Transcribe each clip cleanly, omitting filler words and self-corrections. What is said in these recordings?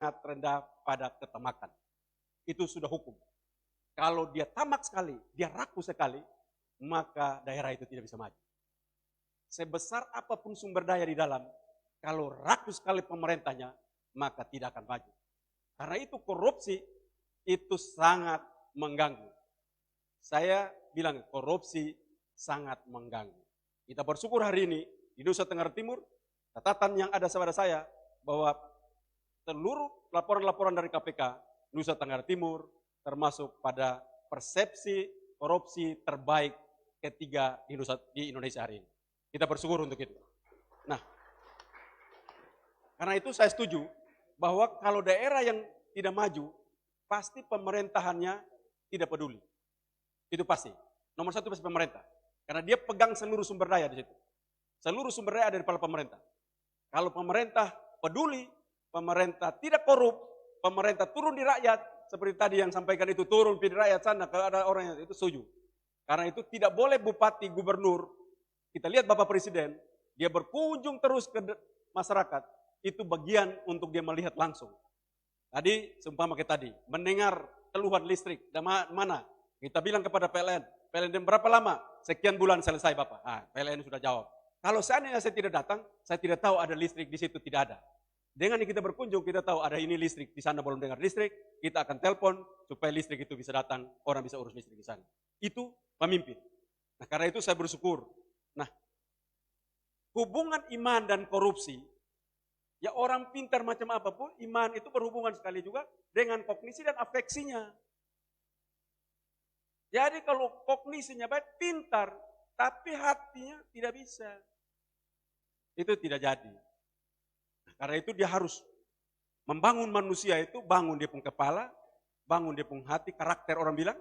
sangat rendah pada ketamakan. Itu sudah hukum. Kalau dia tamak sekali, dia rakus sekali, maka daerah itu tidak bisa maju. Sebesar apapun sumber daya di dalam, kalau rakus sekali pemerintahnya, maka tidak akan maju. Karena itu korupsi itu sangat mengganggu. Saya bilang korupsi sangat mengganggu. Kita bersyukur hari ini di Nusa Tenggara Timur, catatan yang ada pada saya bahwa seluruh laporan-laporan dari KPK Nusa Tenggara Timur termasuk pada persepsi korupsi terbaik ketiga di Indonesia hari ini. Kita bersyukur untuk itu. Nah, karena itu saya setuju bahwa kalau daerah yang tidak maju, pasti pemerintahannya tidak peduli. Itu pasti. Nomor satu pasti pemerintah. Karena dia pegang seluruh sumber daya di situ. Seluruh sumber daya ada di kepala pemerintah. Kalau pemerintah peduli, pemerintah tidak korup, pemerintah turun di rakyat, seperti tadi yang sampaikan itu, turun di rakyat sana, kalau ada orang yang itu setuju. Karena itu tidak boleh bupati, gubernur, kita lihat Bapak Presiden, dia berkunjung terus ke masyarakat, itu bagian untuk dia melihat langsung. Tadi, seumpama kayak tadi, mendengar keluhan listrik, dan mana? Kita bilang kepada PLN berapa lama? Sekian bulan selesai Bapak. PLN sudah jawab. Kalau seandainya saya tidak datang, saya tidak tahu ada listrik di situ, tidak ada. Dengan kita berkunjung, kita tahu ada ini listrik, di sana belum dengar listrik, kita akan telepon supaya listrik itu bisa datang, orang bisa urus listrik di sana. Itu pemimpin. Nah, karena itu saya bersyukur. Nah, hubungan iman dan korupsi, ya orang pintar macam apapun, iman itu berhubungan sekali juga dengan kognisi dan afeksinya. Jadi kalau kognisinya baik, pintar, tapi hatinya tidak bisa. Itu tidak jadi. Karena itu dia harus membangun manusia itu, bangun dia pun kepala, bangun dia pun hati, karakter orang bilang,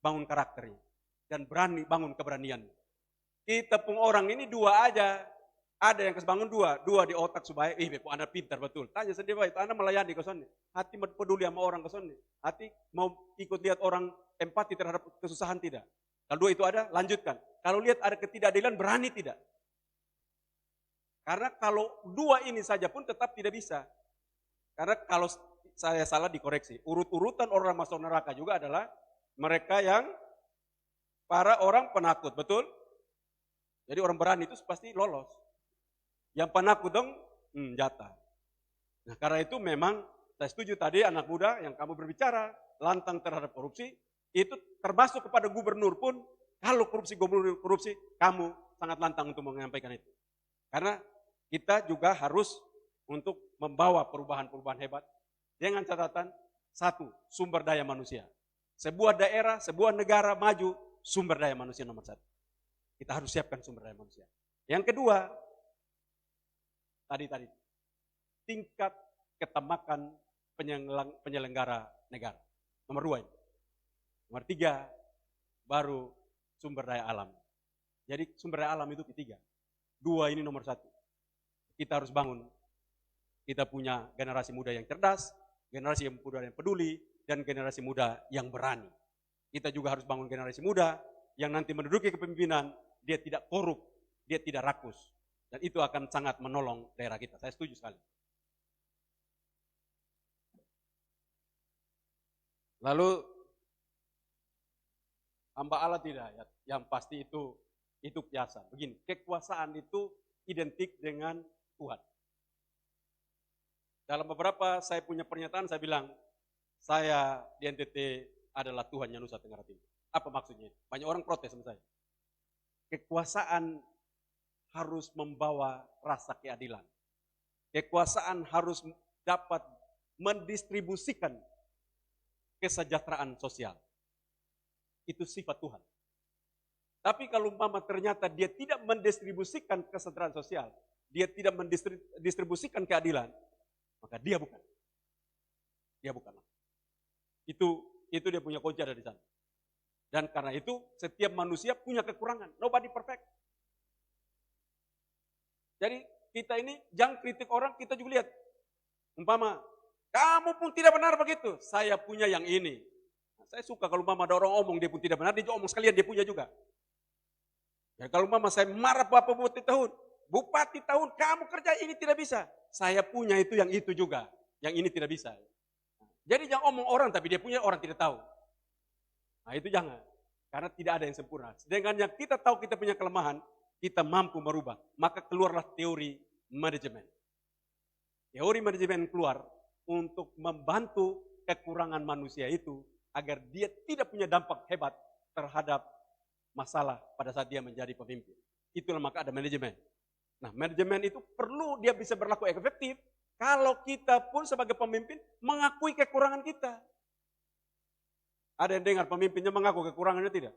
bangun karakternya. Dan berani, bangun keberanian. Kita pun orang ini dua aja, ada yang kebangun dua di otak supaya, Anda pintar betul. Tanya sendiri, Anda melayani ke sana. Hati peduli sama orang ke sana. Hati mau ikut lihat orang empati terhadap kesusahan tidak. Kalau dua itu ada, lanjutkan. Kalau lihat ada ketidakadilan, berani tidak. Karena kalau dua ini saja pun tetap tidak bisa. Karena kalau saya salah dikoreksi. Urut-urutan orang masuk neraka juga adalah mereka yang para orang penakut, betul? Jadi orang berani itu pasti lolos. Yang penakut dong, jatah. Nah karena itu memang saya setuju tadi anak muda yang kamu berbicara lantang terhadap korupsi, itu termasuk kepada gubernur pun, kalau gubernur korupsi, kamu sangat lantang untuk menyampaikan itu. Karena kita juga harus untuk membawa perubahan-perubahan hebat dengan catatan satu, sumber daya manusia. Sebuah daerah, sebuah negara maju, sumber daya manusia nomor satu. Kita harus siapkan sumber daya manusia. Yang kedua, tadi tingkat ketamakan penyelenggara negara. Nomor dua ini. Nomor tiga, baru sumber daya alam. Jadi sumber daya alam itu ketiga. Dua ini nomor satu. Kita harus bangun. Kita punya generasi muda yang cerdas, generasi muda yang peduli, dan generasi muda yang berani. Kita juga harus bangun generasi muda yang nanti menduduki kepemimpinan, dia tidak korup, dia tidak rakus. Dan itu akan sangat menolong daerah kita. Saya setuju sekali. Lalu, hamba Allah tidak, yang pasti itu biasa. Begini, kekuasaan itu identik dengan Tuhan. Dalam beberapa saya punya pernyataan, saya bilang, saya di NTT adalah Tuhannya Nusa Tenggara Timur. Apa maksudnya? Banyak orang protes sama saya. Kekuasaan harus membawa rasa keadilan. Kekuasaan harus dapat mendistribusikan kesejahteraan sosial. Itu sifat Tuhan. Tapi kalau umpama ternyata dia tidak mendistribusikan kesejahteraan sosial, dia tidak mendistribusikan keadilan, maka dia bukan. Dia bukanlah. Itu dia punya kunci ada di sana. Dan karena itu setiap manusia punya kekurangan. Nobody perfect. Jadi kita ini jangan kritik orang, kita juga lihat. Umpama, kamu pun tidak benar begitu. Saya punya yang ini. Nah, saya suka kalau umpama ada orang omong dia pun tidak benar, dia juga omong sekalian dia punya juga. Ya, kalau umpama saya marah Bapak Bupati tahun, kamu kerja ini tidak bisa. Saya punya itu yang itu juga. yang ini tidak bisa. Jadi jangan omong orang tapi dia punya orang tidak tahu. Nah itu jangan. Karena tidak ada yang sempurna. Sedangkan yang kita tahu kita punya kelemahan, kita mampu merubah. Maka keluarlah teori manajemen. Teori manajemen keluar untuk membantu kekurangan manusia itu agar dia tidak punya dampak hebat terhadap masalah pada saat dia menjadi pemimpin. Itulah maka ada manajemen. Nah, manajemen itu perlu dia bisa berlaku efektif kalau kita pun sebagai pemimpin mengakui kekurangan kita. Ada yang dengar pemimpinnya mengaku kekurangannya tidak?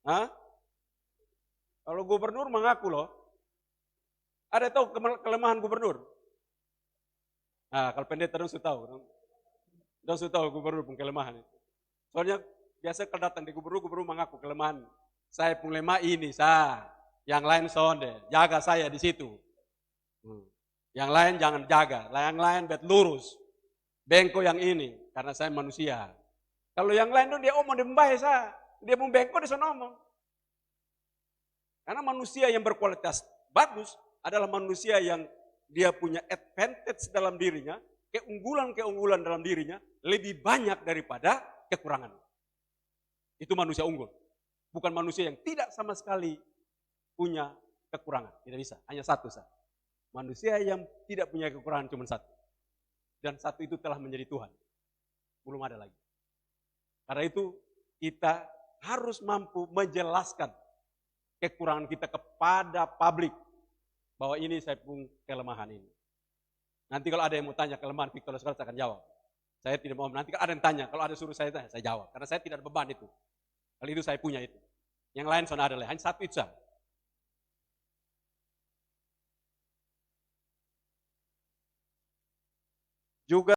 Hah? Kalau gubernur mengaku loh. Ada tahu kelemahan gubernur? Nah, kalau pendeta dong sudah tahu. Dong sudah tahu gubernur pun kelemahan itu. Soalnya biasa kalau datang di gubernur mengaku kelemahan. Saya pun lemah ini, yang lain sonde, jaga saya di situ. Yang lain jangan jaga, yang lain bet lurus. Bengko yang ini, karena saya manusia. Kalau yang lain dia omong, dia membaik saya. Dia mau bengko, dia ngomong. Karena manusia yang berkualitas bagus adalah manusia yang dia punya advantage dalam dirinya, keunggulan-keunggulan dalam dirinya lebih banyak daripada kekurangan. Itu manusia unggul. Bukan manusia yang tidak sama sekali punya kekurangan. Tidak bisa, hanya satu saja. Manusia yang tidak punya kekurangan cuma satu. Dan satu itu telah menjadi Tuhan. Belum ada lagi. Karena itu kita harus mampu menjelaskan kekurangan kita kepada publik. Bahwa ini saya punya kelemahan ini. Nanti kalau ada yang mau tanya kelemahan Victor saya akan jawab. Saya tidak mau, nanti kalau ada yang tanya, kalau ada suruh saya tanya, saya jawab. Karena saya tidak ada beban itu. Kalau itu saya punya itu. Yang lain soalnya ada, hanya satu itu saja. Juga